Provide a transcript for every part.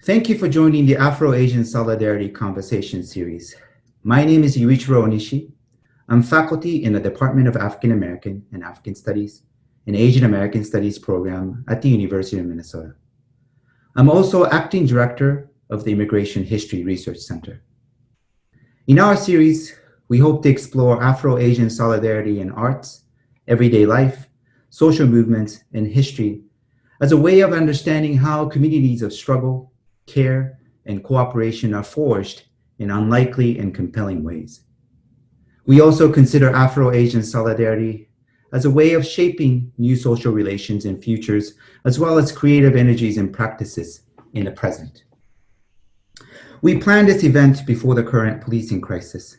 Thank you for joining the Afro-Asian Solidarity Conversation series. My name is Yuichiro Onishi. I'm faculty in the Department of African American and African Studies and Asian American Studies program at the University of Minnesota. I'm also acting director of the Immigration History Research Center. In our series, we hope to explore Afro-Asian solidarity in arts, everyday life, social movements, and history as a way of understanding how communities of struggle, care, and cooperation are forged in unlikely and compelling ways. We also consider Afro-Asian solidarity as a way of shaping new social relations and futures, as well as creative energies and practices in the present. We planned this event before the current policing crisis.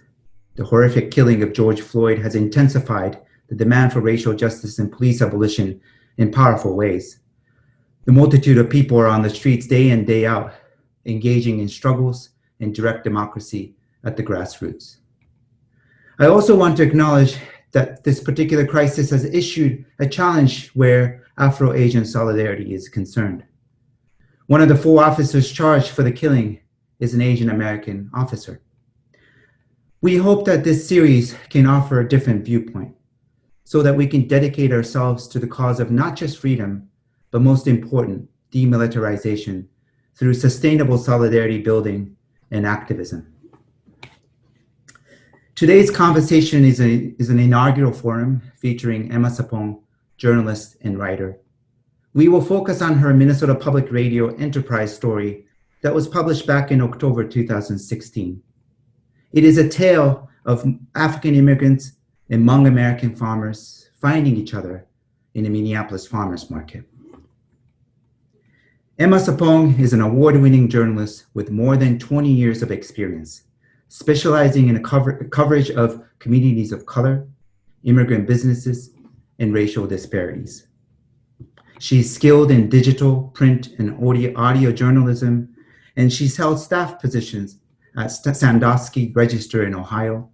The horrific killing of George Floyd has intensified the demand for racial justice and police abolition in powerful ways. The multitude of people are on the streets day in, day out, engaging in struggles and direct democracy at the grassroots. I also want to acknowledge that this particular crisis has issued a challenge where Afro-Asian solidarity is concerned. One of the 4 officers charged for the killing is an Asian American officer. We hope that this series can offer a different viewpoint so that we can dedicate ourselves to the cause of not just freedom, but most important, demilitarization through sustainable solidarity building and activism. Today's conversation is an inaugural forum featuring Emma Sapong, journalist and writer. We will focus on her Minnesota Public Radio Enterprise story that was published back in October 2016. It is a tale of African immigrants and Hmong American farmers finding each other in the Minneapolis Farmers Market. Emma Sapong is an award-winning journalist with more than 20 years of experience, specializing in coverage of communities of color, immigrant businesses, and racial disparities. She's skilled in digital, print, and audio journalism, and she's held staff positions at Sandusky Register in Ohio,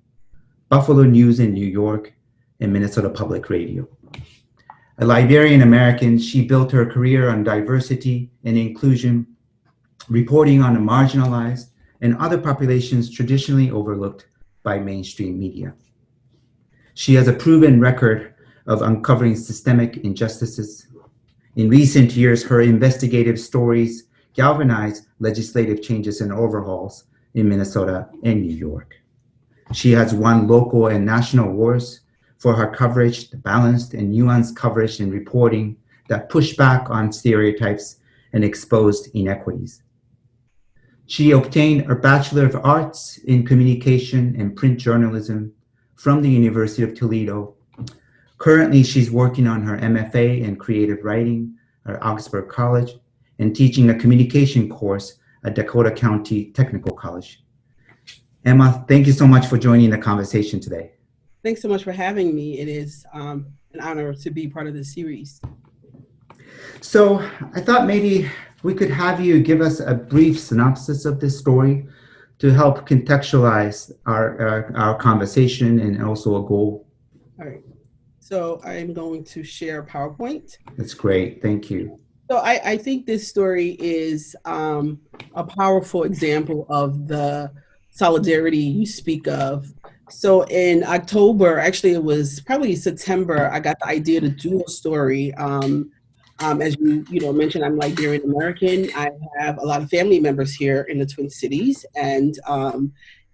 Buffalo News in New York, and Minnesota Public Radio. A Liberian American, she built her career on diversity and inclusion, reporting on the marginalized and other populations traditionally overlooked by mainstream media. She has a proven record of uncovering systemic injustices. In recent years, her investigative stories galvanized legislative changes and overhauls in Minnesota and New York. She has won local and national awards for her coverage, the balanced and nuanced coverage and reporting that push back on stereotypes and exposed inequities. She obtained her Bachelor of Arts in Communication and Print Journalism from the University of Toledo. Currently, she's working on her MFA in Creative Writing at Augsburg College and teaching a communication course at Dakota County Technical College. Emma, thank you so much for joining the conversation today. Thanks so much for having me. It is an honor to be part of this series. So I thought maybe we could have you give us a brief synopsis of this story to help contextualize our conversation and also a goal. All right. So I'm going to share PowerPoint. That's great. Thank you. So I think this story is a powerful example of the solidarity you speak of. So in October, actually it was probably September, I got the idea to do a story. As you mentioned, I'm Liberian American. I have a lot of family members here in the Twin Cities, and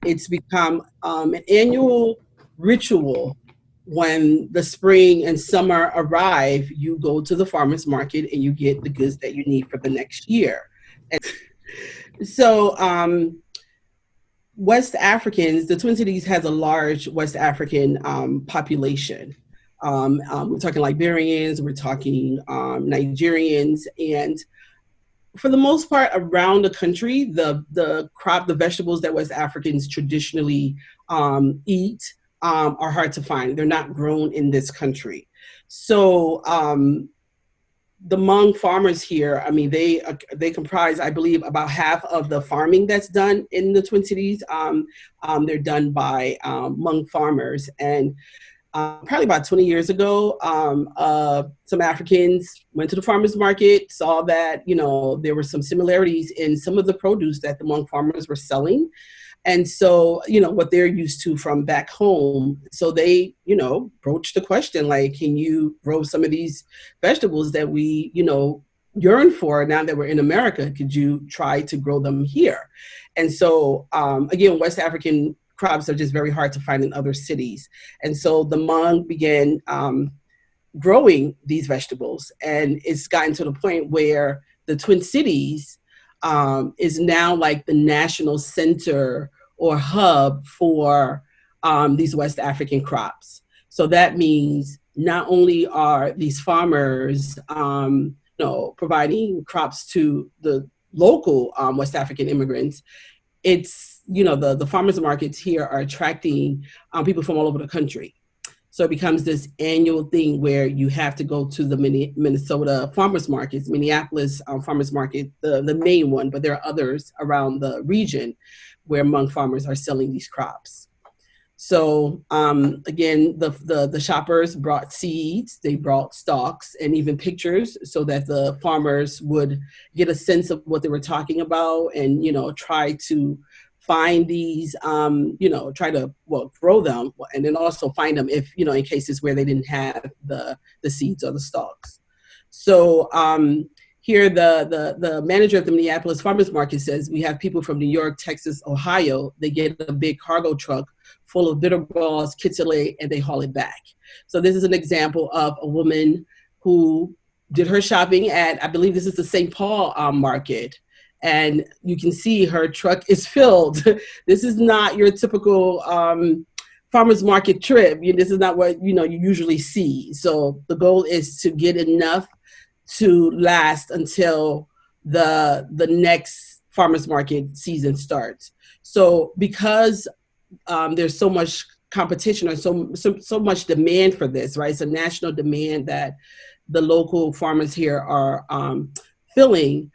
it's become an annual ritual. When the spring and summer arrive, you go to the farmers market and you get the goods that you need for the next year. And so West Africans, the Twin Cities has a large West African population. We're talking Liberians, we're talking Nigerians, and for the most part around the country, the vegetables that West Africans traditionally eat are hard to find. They're not grown in this country. So the Hmong farmers here, I mean, they comprise, I believe, about half of the farming that's done in the Twin Cities. They're done by Hmong farmers. And probably about 20 years ago, some Africans went to the farmers market, saw that, there were some similarities in some of the produce that the Hmong farmers were selling. And so, what they're used to from back home. So they, broached the question, like, can you grow some of these vegetables that we, yearn for now that we're in America? Could you try to grow them here? And so, again, West African crops are just very hard to find in other cities. And so the Hmong began growing these vegetables. And it's gotten to the point where the Twin Cities is now like the national center or hub for these West African crops. So that means not only are these farmers, providing crops to the local West African immigrants, it's, the farmers markets here are attracting people from all over the country. So it becomes this annual thing where you have to go to the Minnesota farmers markets, Minneapolis Farmers Market, the main one, but there are others around the region where Hmong farmers are selling these crops. So again, the shoppers brought seeds, they brought stalks, and even pictures so that the farmers would get a sense of what they were talking about and, try to find these, try to, grow them, and then also find them if, in cases where they didn't have the seeds or the stalks. So here, the manager of the Minneapolis Farmers Market says, we have people from New York, Texas, Ohio. They get a big cargo truck full of bitter balls, kitsile, and they haul it back. So this is an example of a woman who did her shopping at, I believe this is the St. Paul market. And you can see her truck is filled. This is not your typical farmers market trip. This is not what, you usually see. So the goal is to get enough to last until the next farmers market season starts. So because there's so much competition or so much demand for this, right? It's a national demand that the local farmers here are filling.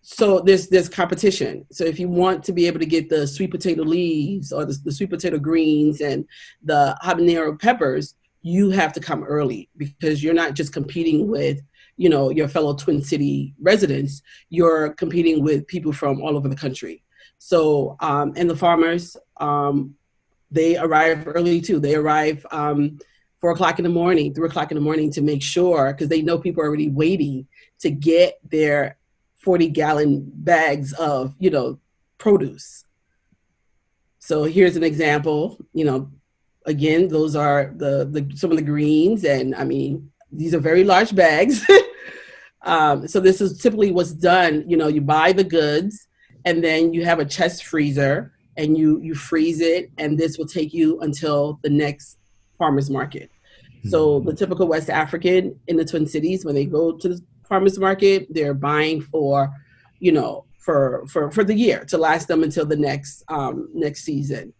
So there's competition. So if you want to be able to get the sweet potato leaves or the sweet potato greens and the habanero peppers, you have to come early because you're not just competing with, your fellow Twin City residents, you're competing with people from all over the country. So, and the farmers, they arrive early too. They arrive 4 o'clock in the morning, 3 o'clock in the morning to make sure, because they know people are already waiting to get their 40-gallon bags of, produce. So here's an example, again, those are some of the greens, and I mean, these are very large bags. So this is typically what's done. You buy the goods, and then you have a chest freezer, and you freeze it, and this will take you until the next farmers market. So the typical West African in the Twin Cities, when they go to the farmers market, they're buying for, for the year to last them until the next season.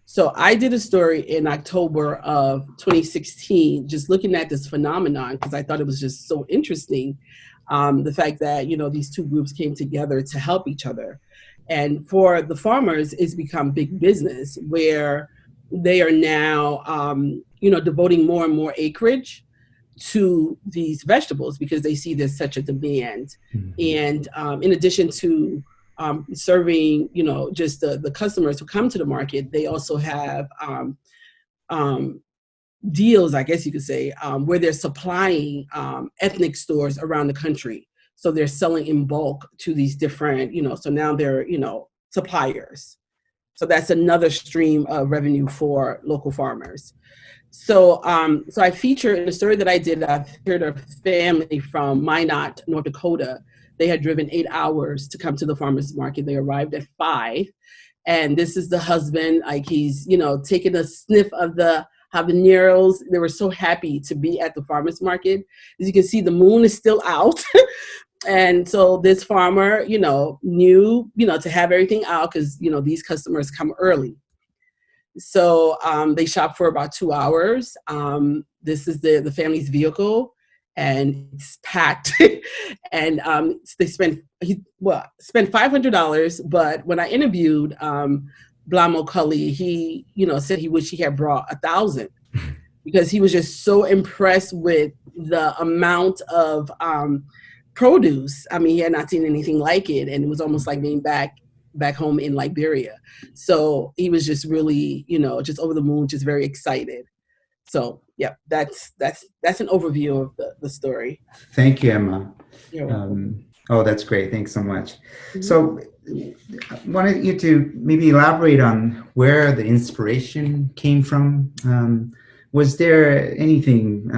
So I did a story in October of 2016, just looking at this phenomenon, because I thought it was just so interesting. The fact that, these two groups came together to help each other. And for the farmers, it's become big business where they are now, devoting more and more acreage to these vegetables because they see there's such a demand. And in addition to serving, just the customers who come to the market, they also have deals, I guess you could say, where they're supplying ethnic stores around the country. So they're selling in bulk to these different, so now they're, suppliers. So that's another stream of revenue for local farmers. So so I feature in the story that I did, I featured a family from Minot, North Dakota. They had driven 8 hours to come to the farmers market. They arrived at 5. And this is the husband, like he's, taking a sniff of the habaneros. They were so happy to be at the farmers market. As you can see, the moon is still out. And so this farmer, knew, to have everything out because, these customers come early. So they shopped for about 2 hours. This is the family's vehicle, and it's packed. And they spent $500. But when I interviewed Blamo Cully, he, said he wished he had brought 1,000 because he was just so impressed with the amount of produce. I mean, he had not seen anything like it, and it was almost like being back home in Liberia. So he was just really, just over the moon, just very excited. So yeah, that's an overview of the story. Thank you, Emma. You're welcome. Oh, that's great. Thanks so much. Mhm. So I wanted you to maybe elaborate on where the inspiration came from. Was there anything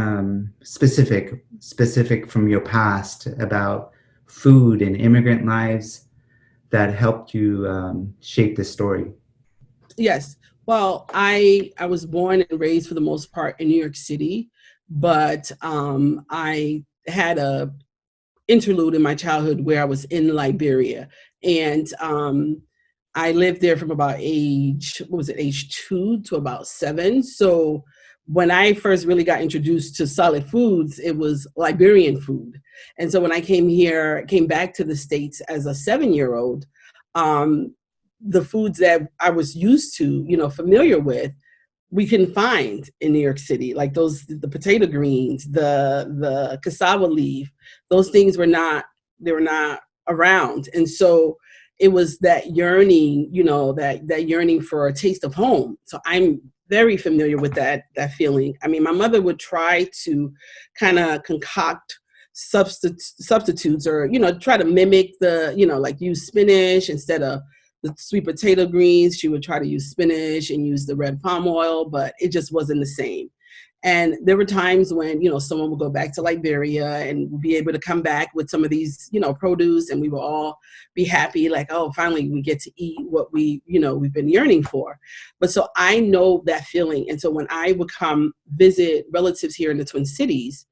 specific from your past about food and immigrant lives that helped you shape the story? Yes. Well, I was born and raised for the most part in New York City, but I had a interlude in my childhood where I was in Liberia, and I lived there from about age 2 to about 7. So when I first really got introduced to solid foods, it was Liberian food. And so when I came back to the States as a 7-year-old, the foods that I was used to, familiar with, we can find in New York City, like the potato greens, the cassava leaf. Those things were not around, and so it was that yearning, that yearning for a taste of home. So I'm very familiar with that feeling. I mean, my mother would try to kind of concoct substitutes, or try to mimic like use spinach instead of the sweet potato greens. She would try to use spinach and use the red palm oil, but it just wasn't the same. And there were times when, someone would go back to Liberia and be able to come back with some of these, produce, and we will all be happy, like, oh, finally we get to eat what we've been yearning for. But so I know that feeling. And so when I would come visit relatives here in the Twin Cities,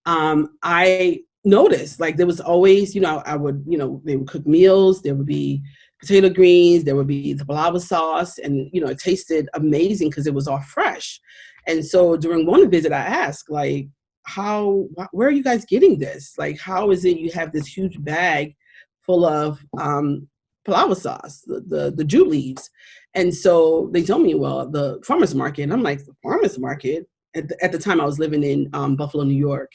I noticed, like, there was always, I would, they would cook meals, there would be potato greens, there would be the balava sauce, and it tasted amazing because it was all fresh. And so during one visit, I asked, like, where are you guys getting this? Like, how is it you have this huge bag full of balava sauce, the jute leaves? And so they told me, well, the farmers market. And I'm like, the farmers market? At the time I was living in Buffalo, New York.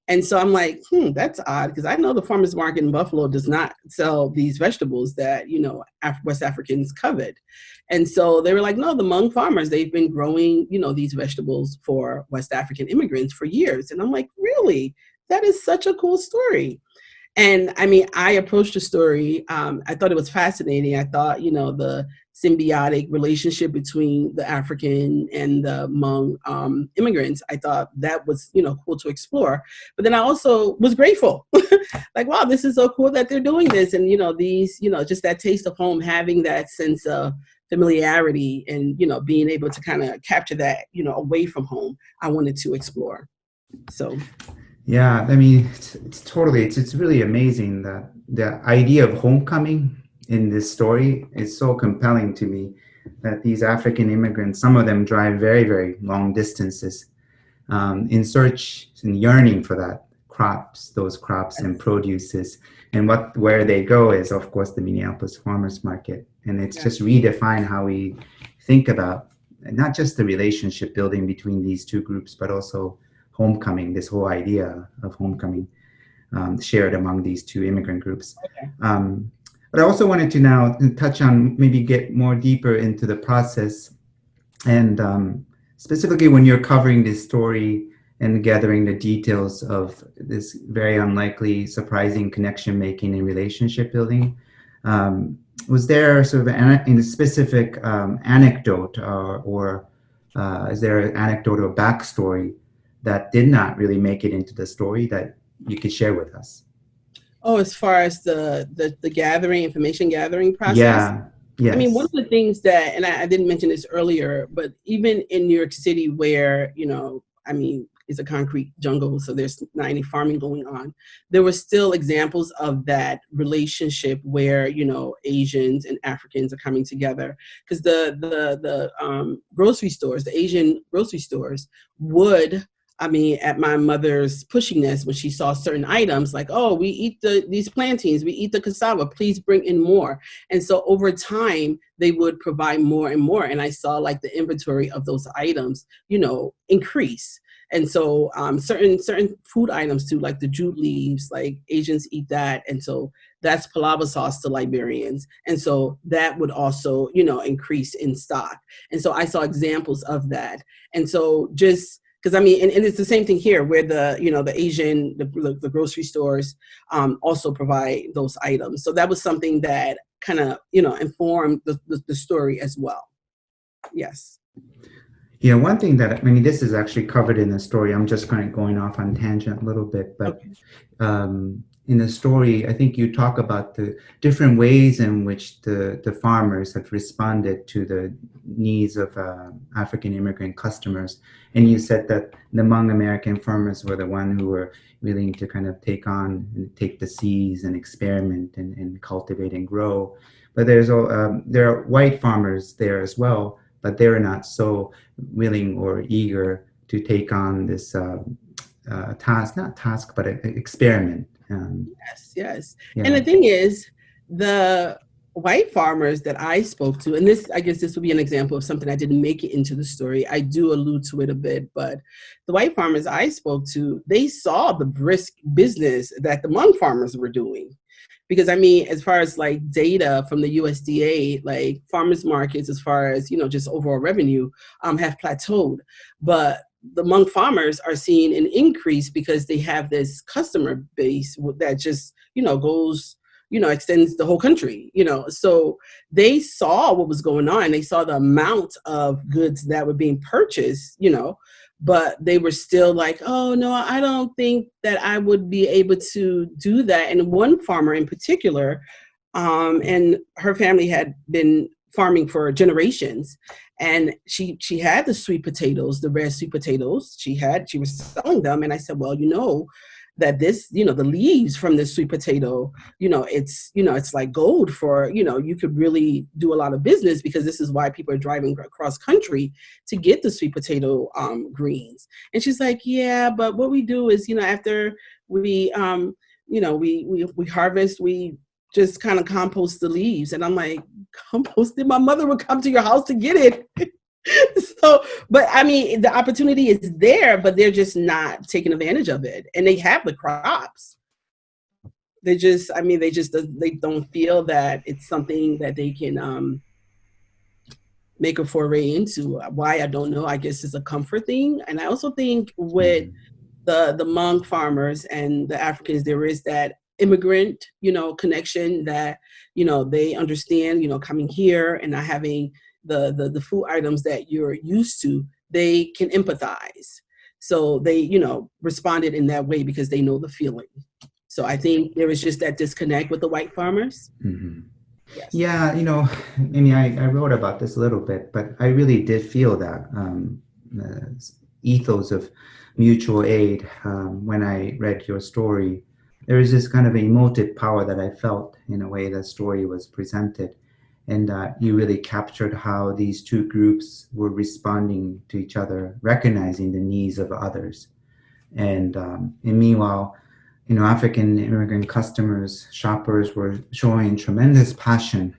And so I'm like, that's odd, because I know the farmers market in Buffalo does not sell these vegetables that, West Africans covet. And so they were like, no, the Hmong farmers, they've been growing, these vegetables for West African immigrants for years. And I'm like, really? That is such a cool story. And I mean, I approached the story. I thought it was fascinating. I thought, the symbiotic relationship between the African and the Hmong immigrants, I thought that was, cool to explore. But then I also was grateful. Like, wow, this is so cool that they're doing this. And, these, just that taste of home, having that sense of familiarity and, being able to kind of capture that, away from home, I wanted to explore. So. Yeah, I mean, it's really amazing that the idea of homecoming in this story is so compelling to me, that these African immigrants, some of them drive very, very long distances in search and yearning for those crops and produces. And where they go is, of course, the Minneapolis Farmers Market. And it's just redefined how we think about not just the relationship building between these two groups, but also homecoming, this whole idea of homecoming shared among these two immigrant groups. Okay. But I also wanted to now touch on, maybe get more deeper into the process, and specifically when you're covering this story and gathering the details of this very unlikely, surprising connection making and relationship building. Was there sort of a specific anecdote or is there an anecdote or backstory that did not really make it into the story that you could share with us? Oh, as far as the information gathering process? Yeah. Yes. I mean, one of the things that, and I didn't mention this earlier, but even in New York City where, it's a concrete jungle, so there's not any farming going on, there were still examples of that relationship where, Asians and Africans are coming together. Because the grocery stores, the Asian grocery stores would I mean, at my mother's pushiness when she saw certain items like, oh, we eat these plantains, we eat the cassava, please bring in more. And so over time, they would provide more and more. And I saw like the inventory of those items, increase. And so certain food items too, like the jute leaves, like Asians eat that. And so that's palava sauce to Liberians. And so that would also, increase in stock. And so I saw examples of that. And so just because I mean, and it's the same thing here where the Asian, the grocery stores also provide those items. So that was something that kind of, informed the story as well. Yes. Yeah, one thing that, I mean, this is actually covered in the story. I'm just kind of going off on tangent a little bit, but Okay. In the story, I think you talk about the different ways in which the farmers have responded to the needs of African immigrant customers. And you said that the Hmong American farmers were the one who were willing to kind of take the seeds and experiment and cultivate and grow. But there are white farmers there as well, but they're not so willing or eager to take on this not task, but experiment. Yes. Yeah. And the thing is, the white farmers that I spoke to, and I guess this would be an example of something I didn't make it into the story. I do allude to it a bit, but the white farmers I spoke to, they saw the brisk business that the Hmong farmers were doing. Because I mean, as far as like data from the USDA, like farmers markets, as far as, just overall revenue, have plateaued. But the Hmong farmers are seeing an increase because they have this customer base that just, goes, extends the whole country, So they saw what was going on. They saw the amount of goods that were being purchased, but they were still like, oh, no, I don't think that I would be able to do that. And one farmer in particular, and her family had been farming for generations. And she had the sweet potatoes, the red sweet potatoes. She was selling them. And I said, well, that this, the leaves from this sweet potato, it's like gold for, you could really do a lot of business, because this is why people are driving across country to get the sweet potato greens. And she's like, yeah, but what we do is, after we, we harvest, we just kind of compost the leaves. And I'm like, composting? My mother would come to your house to get it. So, but I mean, the opportunity is there, but they're just not taking advantage of it. And they have the crops. They don't feel that it's something that they can make a foray into. Why, I don't know. I guess it's a comfort thing. And I also think with the Hmong farmers and the Africans, there is that immigrant, connection that, they understand, coming here and not having the food items that you're used to, they can empathize. So they, responded in that way because they know the feeling. So I think there was just that disconnect with the white farmers. Mm-hmm. Yes. Yeah, I mean, I wrote about this a little bit, but I really did feel that ethos of mutual aid when I read your story. There was this kind of emotive power that I felt in a way the story was presented. And you really captured how these two groups were responding to each other, recognizing the needs of others. And meanwhile, African immigrant customers, shoppers were showing tremendous passion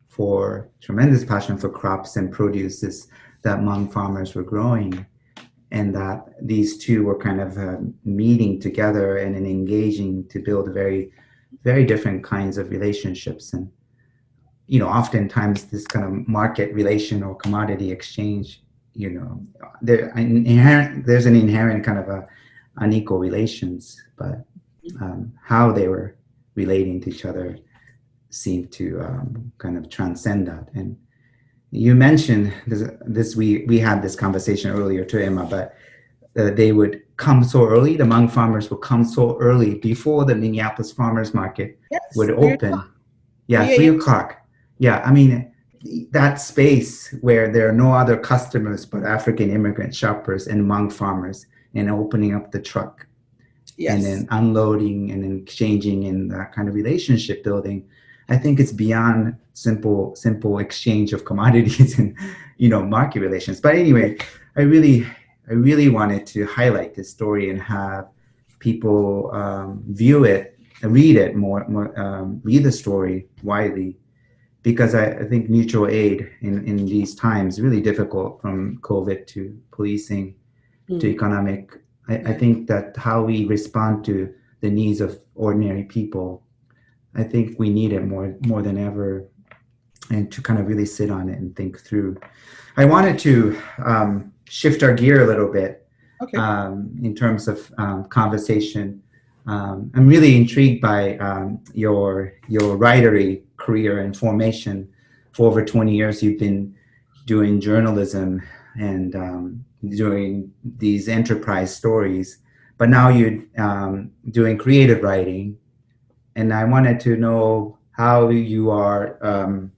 for crops and produces that Hmong farmers were growing, and that these two were kind of meeting together and engaging to build very, very different kinds of relationships. And oftentimes this kind of market relation or commodity exchange, there's an inherent kind of unequal relations, but how they were relating to each other seemed to kind of transcend that. And you mentioned this we had this conversation earlier too, Emma, but they would come so early. The Hmong farmers would come so early before the Minneapolis Farmers Market would open. Yeah, 3:00. Yeah, I mean, that space where there are no other customers but African immigrant shoppers and Hmong farmers, and opening up the truck, and then unloading and then exchanging and that kind of relationship building, I think it's beyond simple exchange of commodities and market relations. But anyway, I really I really wanted to highlight this story and have people view it, read it read the story widely, because I think mutual aid in these times is really difficult, from COVID to policing to economic. I think that how we respond to the needs of ordinary people, I think we need it more than ever, and to kind of really sit on it and think through. I wanted to shift our gear a little bit. Okay. In terms of conversation. I'm really intrigued by your writery career and formation. For over 20 years, you've been doing journalism and doing these enterprise stories, but now you're doing creative writing. And I wanted to know how you are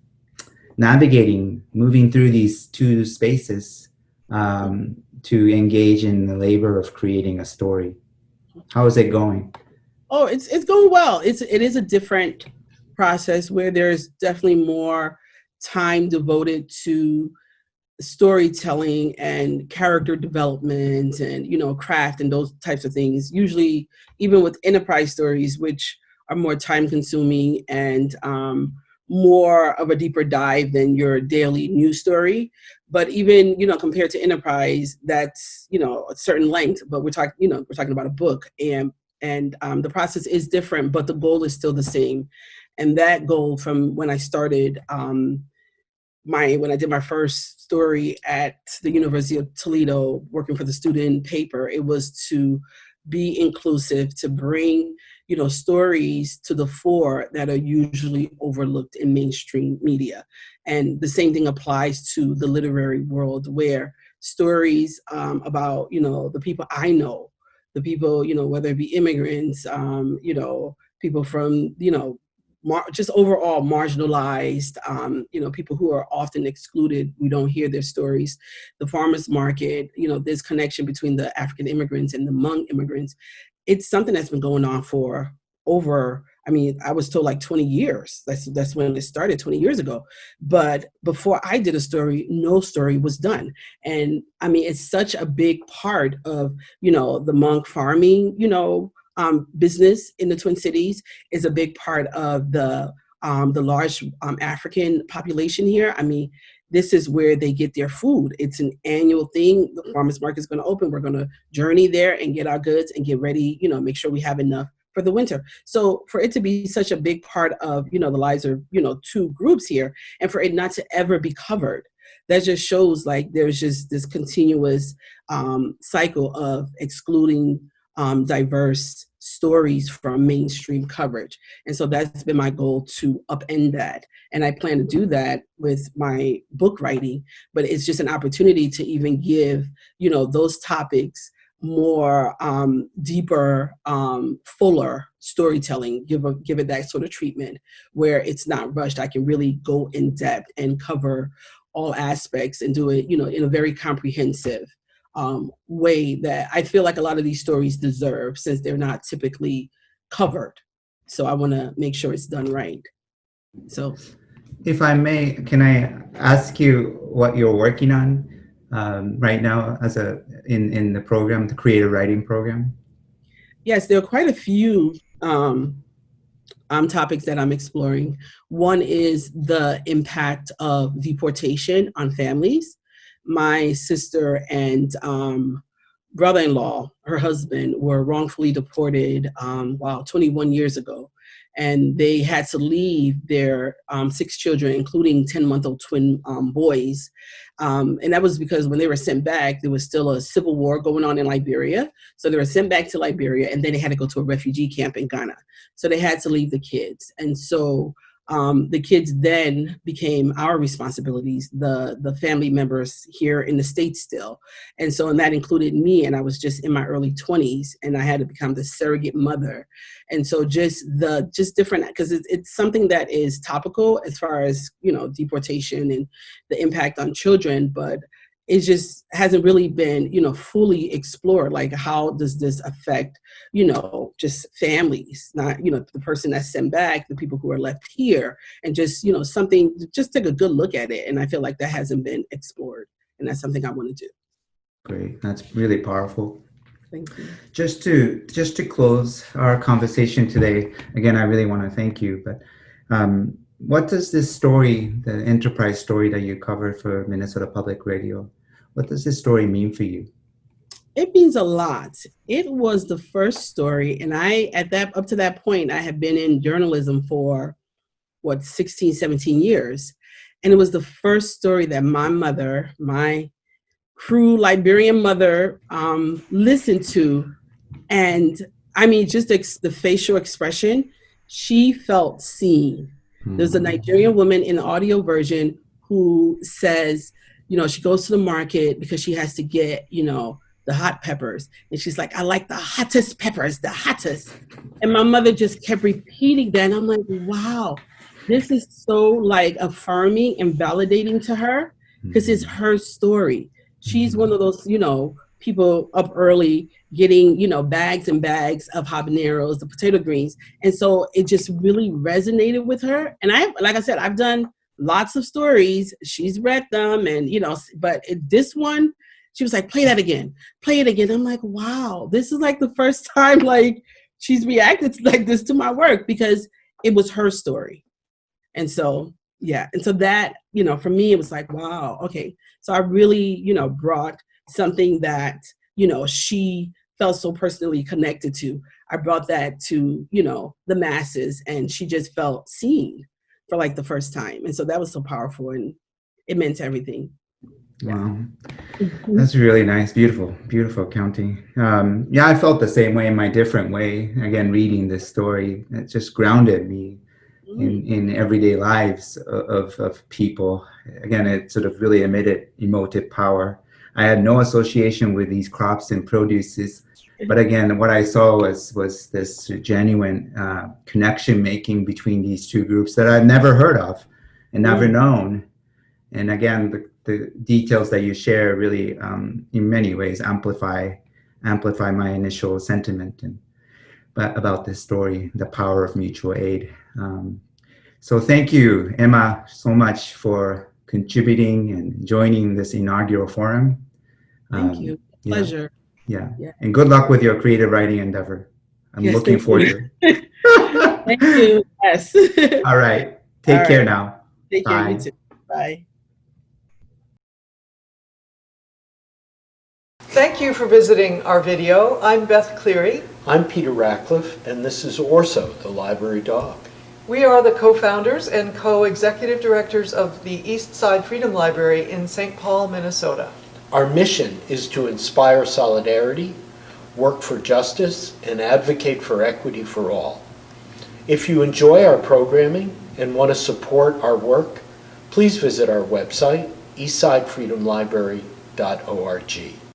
navigating, moving through these two spaces to engage in the labor of creating a story. How is it going? Oh, it's going well. It is a different process where there's definitely more time devoted to storytelling and character development and, you know, craft and those types of things. Usually, even with enterprise stories, which are more time consuming and more of a deeper dive than your daily news story. But even, you know, compared to enterprise, that's, you know, a certain length, but we're talking about a book, and the process is different, but the goal is still the same. And that goal from when I started, when I did my first story at the University of Toledo, working for the student paper, it was to be inclusive, to bring, you know, stories to the fore that are usually overlooked in mainstream media. And the same thing applies to the literary world, where stories about, you know, the people I know, the people, you know, whether it be immigrants, you know, people from, you know, just overall marginalized, you know, people who are often excluded. We don't hear their stories. The farmers market, you know, this connection between the African immigrants and the Hmong immigrants. It's something that's been going on for over, I mean, I was told like 20 years. That's when it started 20 years ago. But before I did a story, no story was done. And I mean, it's such a big part of, you know, the Hmong farming, you know, business in the Twin Cities, is a big part of the large African population here. I mean, this is where they get their food. It's an annual thing. The farmers market is going to open. We're going to journey there and get our goods and get ready, you know, make sure we have enough for the winter. So for it to be such a big part of, you know, the lives of, you know, two groups here, and for it not to ever be covered, that just shows like there's just this continuous cycle of excluding diverse stories from mainstream coverage. And so that's been my goal, to upend that. And I plan to do that with my book writing, but it's just an opportunity to even give, you know, those topics more deeper, fuller storytelling, give it that sort of treatment where it's not rushed. I can really go in depth and cover all aspects and do it, you know, in a very comprehensive way that I feel like a lot of these stories deserve, since they're not typically covered. So I want to make sure it's done right. So, if I may, can I ask you what you're working on right now in the program, the creative writing program? yes, there are quite a few topics that I'm exploring. One is the impact of deportation on families. My sister and brother-in-law, her husband, were wrongfully deported, 21 years ago. And they had to leave their 6 children, including 10-month-old twin boys. And that was because when they were sent back, there was still a civil war going on in Liberia. So they were sent back to Liberia, and then they had to go to a refugee camp in Ghana. So they had to leave the kids. And so the kids then became our responsibilities, the family members here in the States still. And so, and that included me, and I was just in my early 20s, and I had to become the surrogate mother. And so just different, because it's something that is topical as far as, you know, deportation and the impact on children, but it just hasn't really been, you know, fully explored. Like, how does this affect, you know, just families, not, you know, the person that's sent back, the people who are left here, and just, you know, something, just take a good look at it. And I feel like that hasn't been explored, and that's something I want to do. Great. That's really powerful. Thank you. Just to close our conversation today, again, I really want to thank you. But what does this story, the enterprise story that you covered for Minnesota Public Radio, what does this story mean for you? It means a lot. It was the first story, and up to that point, I had been in journalism for 16, 17 years. And it was the first story that my mother, my cruel Liberian mother, listened to. And I mean, just the facial expression, she felt seen. There's a Nigerian woman in the audio version who says, she goes to the market because she has to get, the hot peppers. And she's like, I like the hottest peppers, the hottest. And my mother just kept repeating that. And I'm like, wow, this is so like affirming and validating to her because it's her story. She's one of those, people up early getting, bags and bags of habaneros, the potato greens. And so it just really resonated with her. And like I said, I've done lots of stories. She's read them and, but this one, she was like, play that again, play it again. I'm like, wow, this is like the first time like she's reacted like this to my work because it was her story. And so, yeah. And so that, for me, it was like, wow, okay. So I really, brought something that, she felt so personally connected to. I brought that to, the masses, and she just felt seen for like the first time. And so that was so powerful, and it meant everything. Wow. That's really nice. Beautiful, beautiful accounting. Yeah, I felt the same way in my different way. Again, reading this story, it just grounded me in everyday lives of people. Again, it sort of really emitted emotive power. I had no association with these crops and produces, but again, what I saw was this genuine connection making between these two groups that I'd never heard of and never known. And again, the details that you share really, in many ways, amplify my initial sentiment about this story, the power of mutual aid. So thank you, Emma, so much for contributing and joining this inaugural forum. Thank you. Pleasure. Yeah. And good luck with your creative writing endeavor. I'm looking forward to it. Thank you. Yes. All right. Take care now. Take care. You too. Bye. Thank you for visiting our video. I'm Beth Cleary. I'm Peter Ratcliffe, and this is Orso, the library dog. We are the co-founders and co-executive directors of the East Side Freedom Library in St. Paul, Minnesota. Our mission is to inspire solidarity, work for justice, and advocate for equity for all. If you enjoy our programming and want to support our work, please visit our website, eastsidefreedomlibrary.org.